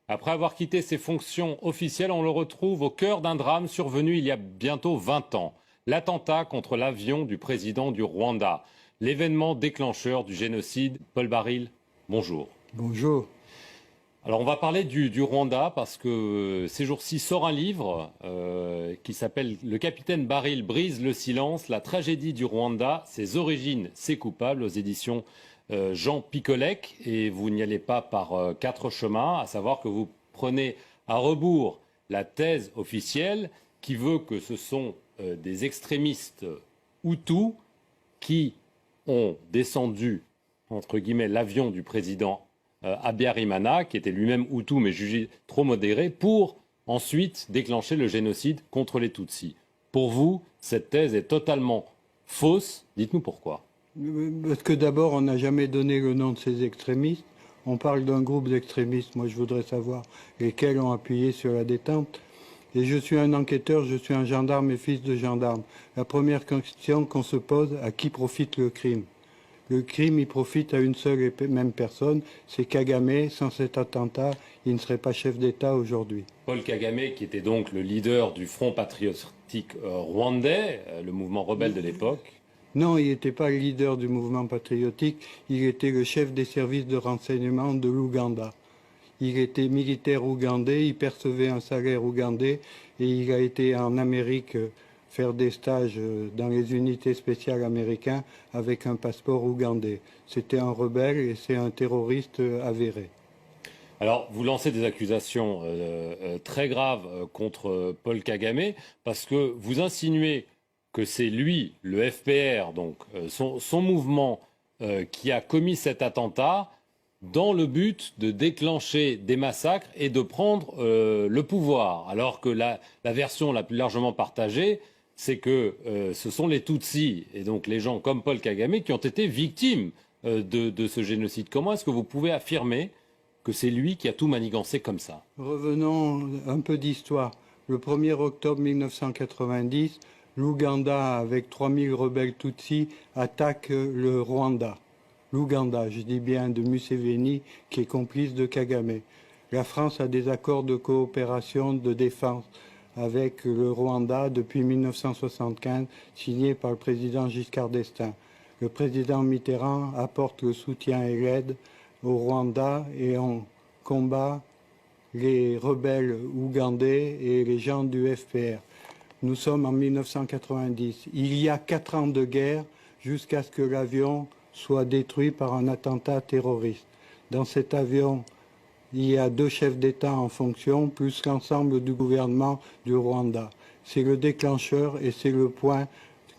Après avoir quitté ses fonctions officielles, on le retrouve au cœur d'un drame survenu il y a bientôt 20 ans. L'attentat contre l'avion du président du Rwanda. L'événement déclencheur du génocide. Paul Baril, bonjour. Bonjour. Alors on va parler du Rwanda parce que ces jours-ci sort un livre qui s'appelle Le capitaine Baril brise le silence, la tragédie du Rwanda, ses origines, ses coupables, aux éditions Jean Picolec. Et vous n'y allez pas par quatre chemins, à savoir que vous prenez à rebours la thèse officielle qui veut que ce sont des extrémistes Hutus qui ont descendu, entre guillemets, l'avion du président Habyarimana, qui était lui-même Hutu mais jugé trop modéré, pour ensuite déclencher le génocide contre les Tutsis. Pour vous, cette thèse est totalement fausse. Dites-nous pourquoi. Parce que d'abord, on n'a jamais donné le nom de ces extrémistes. On parle d'un groupe d'extrémistes. Moi, je voudrais savoir lesquels ont appuyé sur la détente. Et je suis un enquêteur, je suis un gendarme et fils de gendarme. La première question qu'on se pose, à qui profite le crime ? Le crime, il profite à une seule et même personne, c'est Kagame. Sans cet attentat, il ne serait pas chef d'État aujourd'hui. Paul Kagame, qui était donc le leader du Front patriotique rwandais, le mouvement rebelle de l'époque. Non, il n'était pas le leader du mouvement patriotique, il était le chef des services de renseignement de l'Ouganda. Il était militaire ougandais, il percevait un salaire ougandais et il a été en Amérique faire des stages dans les unités spéciales américaines avec un passeport ougandais. C'était un rebelle et c'est un terroriste avéré. Alors, vous lancez des accusations très graves contre Paul Kagame parce que vous insinuez que c'est lui, le FPR, donc son mouvement, qui a commis cet attentat dans le but de déclencher des massacres et de prendre le pouvoir. Alors que la version la plus largement partagée, c'est que ce sont les Tutsis, et donc les gens comme Paul Kagame, qui ont été victimes de ce génocide. Comment est-ce que vous pouvez affirmer que c'est lui qui a tout manigancé comme ça? Revenons un peu d'histoire. Le 1er octobre 1990, l'Ouganda, avec 3000 rebelles Tutsis, attaque le Rwanda. L'Ouganda, je dis bien, de Museveni, qui est complice de Kagame. La France a des accords de coopération de défense avec le Rwanda depuis 1975, signés par le président Giscard d'Estaing. Le président Mitterrand apporte le soutien et l'aide au Rwanda et on combat les rebelles ougandais et les gens du FPR. Nous sommes en 1990. Il y a 4 ans de guerre jusqu'à ce que l'avion soit détruit par un attentat terroriste. Dans cet avion, il y a 2 chefs d'État en fonction, plus l'ensemble du gouvernement du Rwanda. C'est le déclencheur et c'est le point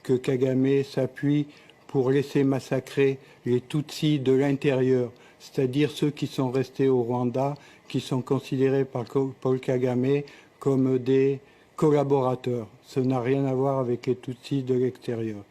que Kagame s'appuie pour laisser massacrer les Tutsis de l'intérieur, c'est-à-dire ceux qui sont restés au Rwanda, qui sont considérés par Paul Kagame comme des collaborateurs. Ça n'a rien à voir avec les Tutsis de l'extérieur.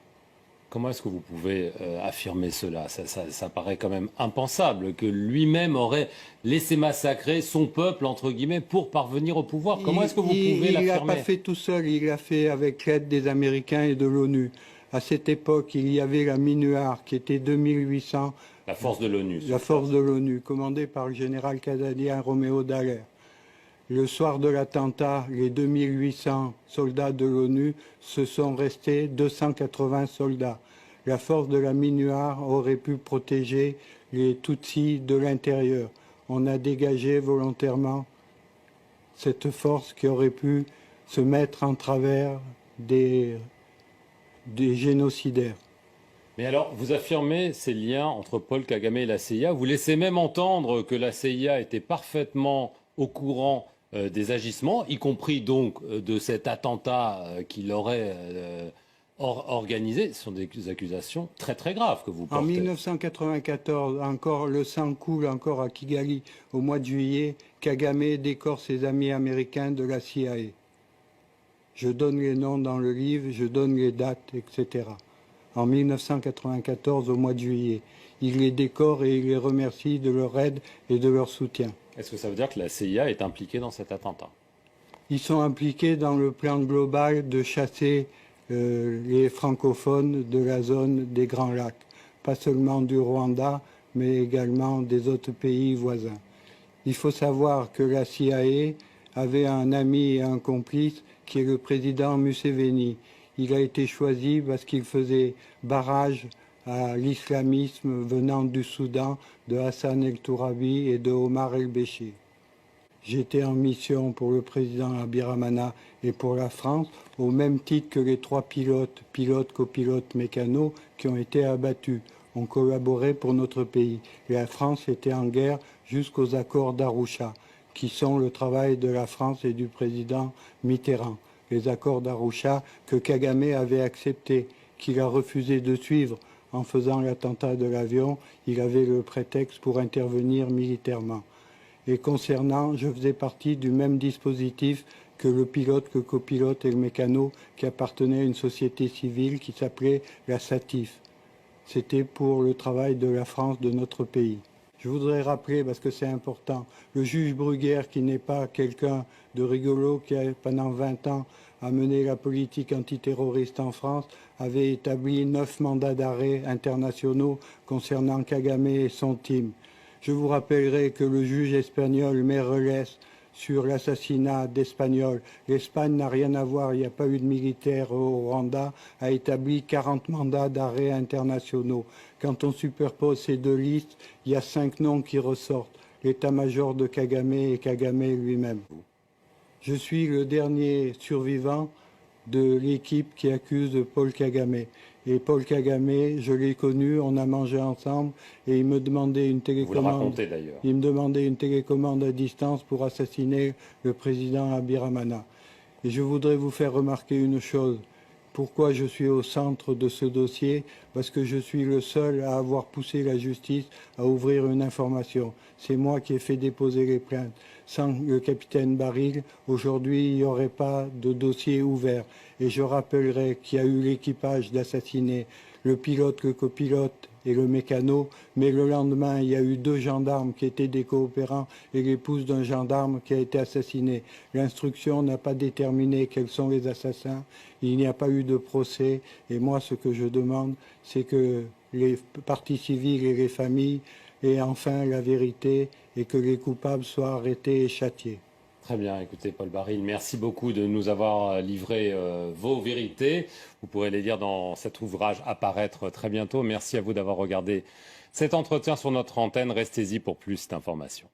Comment est-ce que vous pouvez affirmer cela? Ça paraît quand même impensable que lui-même aurait laissé massacrer son peuple, entre guillemets, pour parvenir au pouvoir. Comment est-ce que vous pouvez l'affirmer? Il l'a pas fait tout seul, il l'a fait avec l'aide des Américains et de l'ONU. À cette époque, il y avait la MINUAR qui était 2800. La force de l'ONU. La force de l'ONU, commandée par le général canadien Roméo Dallaire. Le soir de l'attentat, les 2800 soldats de l'ONU se sont restés 280 soldats. La force de la MINUAR aurait pu protéger les Tutsis de l'intérieur. On a dégagé volontairement cette force qui aurait pu se mettre en travers des génocidaires. Mais alors, vous affirmez ces liens entre Paul Kagame et la CIA. Vous laissez même entendre que la CIA était parfaitement au courant des agissements, y compris donc de cet attentat qu'il aurait organisé. Ce sont des accusations très très graves que vous portez. En 1994, encore le sang coule encore à Kigali. Au mois de juillet, Kagame décore ses amis américains de la CIA. Je donne les noms dans le livre, je donne les dates, etc. En 1994, au mois de juillet, il les décore et il les remercie de leur aide et de leur soutien. Est-ce que ça veut dire que la CIA est impliquée dans cet attentat? Ils sont impliqués dans le plan global de chasser les francophones de la zone des Grands Lacs, pas seulement du Rwanda, mais également des autres pays voisins. Il faut savoir que la CIA avait un ami et un complice qui est le président Museveni. Il a été choisi parce qu'il faisait barrage à l'islamisme venant du Soudan, de Hassan el-Tourabi et de Omar el-Béchir. J'étais en mission pour le président Abiramana et pour la France, au même titre que les 3 pilotes, copilotes, mécanos, qui ont été abattus. On collaborait pour notre pays. La France était en guerre jusqu'aux accords d'Arusha, qui sont le travail de la France et du président Mitterrand. Les accords d'Arusha que Kagame avait acceptés, qu'il a refusé de suivre en faisant l'attentat de l'avion. Il avait le prétexte pour intervenir militairement. Et concernant, je faisais partie du même dispositif que le pilote, que copilote et le mécano qui appartenait à une société civile qui s'appelait la SATIF. C'était pour le travail de la France, de notre pays. Je voudrais rappeler, parce que c'est important, le juge Bruguière, qui n'est pas quelqu'un de rigolo, qui a pendant 20 ans a mené la politique antiterroriste en France, avait établi 9 mandats d'arrêt internationaux concernant Kagame et son team. Je vous rappellerai que le juge espagnol Meirelles, sur l'assassinat d'Espagnols, l'Espagne n'a rien à voir, il n'y a pas eu de militaire au Rwanda, a établi 40 mandats d'arrêt internationaux. Quand on superpose ces 2 listes, il y a 5 noms qui ressortent, l'état-major de Kagame et Kagame lui-même. Je suis le dernier survivant de l'équipe qui accuse Paul Kagame. Et Paul Kagame, je l'ai connu, on a mangé ensemble et il me demandait une télécommande. Vous le racontez d'ailleurs. Il me demandait une télécommande à distance pour assassiner le président Abiramana. Et je voudrais vous faire remarquer une chose. Pourquoi je suis au centre de ce dossier? Parce que je suis le seul à avoir poussé la justice à ouvrir une information. C'est moi qui ai fait déposer les plaintes. Sans le capitaine Baril, aujourd'hui, il n'y aurait pas de dossier ouvert. Et je rappellerai qu'il y a eu l'équipage d'assassiner le pilote, le copilote et le mécano, mais le lendemain, il y a eu 2 gendarmes qui étaient des coopérants et l'épouse d'un gendarme qui a été assassiné. L'instruction n'a pas déterminé quels sont les assassins, il n'y a pas eu de procès, et moi, ce que je demande, c'est que les parties civiles et les familles aient enfin la vérité et que les coupables soient arrêtés et châtiés. Très bien, écoutez Paul Baril, merci beaucoup de nous avoir livré vos vérités. Vous pourrez les lire dans cet ouvrage à paraître très bientôt. Merci à vous d'avoir regardé cet entretien sur notre antenne. Restez-y pour plus d'informations.